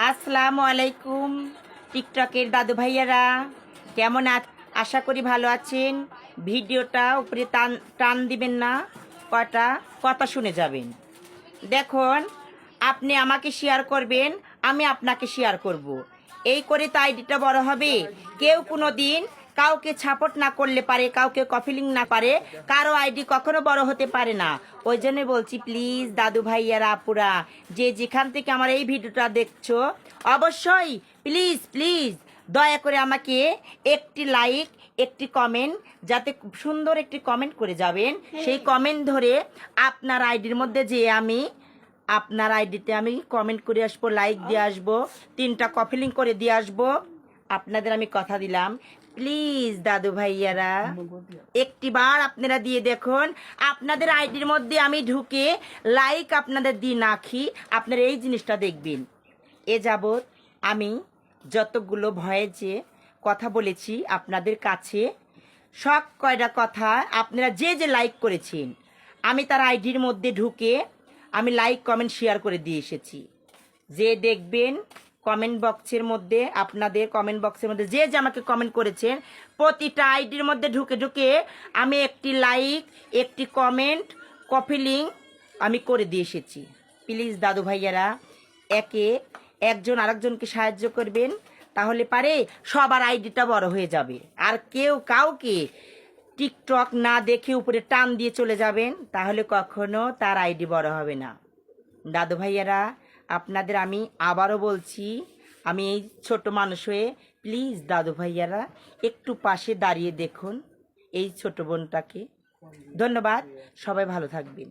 আসসালামু আলাইকুম টিকটকের দাদু ভাইয়ারা, কেমন আশা করি ভালো আছেন। ভিডিওটা উপরে টান টান দিবেন না, কটা কথা শুনে যাবেন। দেখুন, আপনি আমাকে শেয়ার করবেন, আমি আপনাকে শেয়ার করব। এই করে তো আইডিটা বড় হবে। কেউ কোনো দিন কাউকে সাপোর্ট না করলে পারে, কাউকে কপিলিং না পারে, কারো আইডি কখনো বড় হতে পারে না। ওই জন্যই বলছি, প্লিজ দাদু ভাইয়ারা আপুরা, যে যেখান থেকে আমার এই ভিডিওটা দেখছো, অবশ্যই প্লিজ প্লিজ দয়া করে আমাকে একটি লাইক, একটি কমেন্ট, যাতে খুব সুন্দর একটি কমেন্ট করে যাবেন। সেই কমেন্ট ধরে আপনার আইডির মধ্যে যে আমি আপনার আইডিতে আমি কমেন্ট করে আসবো, লাইক দিয়ে আসবো, 3টা কপিলিং করে দিয়ে আসবো। আপনাদের আমি কথা দিলাম, প্লিজ দাদু ভাইয়ারা একটিবার আপনারা দিয়ে দেখুন। আপনাদের আইডির মধ্যে আমি ঢুকে লাইক আপনাদের দিয়ে নাখি, আপনারা এই জিনিসটা দেখবেন। এ যাবৎ আমি যতগুলো ভয়েসে কথা বলেছি আপনাদের কাছে, সব কয়টা কথা আপনারা যে যে লাইক করেছেন, আমি তার আইডির মধ্যে ঢুকে আমি লাইক কমেন্ট শেয়ার করে দিয়ে এসেছি। যে দেখবেন কমেন্ট বক্সের মধ্যে, আপনাদের কমেন্ট বক্সের মধ্যে যে যে আমাকে কমেন্ট করেছেন, প্রতিটা আইডির মধ্যে ঢুকে ঢুকে আমি একটি লাইক, একটি কমেন্ট, কপিলিং আমি করে দিয়ে এসেছি। প্লিজ দাদু ভাইয়ারা একজন আরেকজনকে সাহায্য করবেন, তাহলে পারে সবার আইডিটা বড় হয়ে যাবে। আর কেউ কাউকে টিকটক না দেখে উপরে টান দিয়ে চলে যাবেন, তাহলে কখনো তার আইডি বড় হবে না। দাদু ভাইয়ারা, আপনাদের আমি আবারও বলছি, আমি এই ছোট মানুষ হয়ে, প্লিজ দাদু ভাইয়ারা একটু পাশে দাঁড়িয়ে দেখুন এই ছোট বোনটাকে। ধন্যবাদ, সবাই ভালো থাকবেন।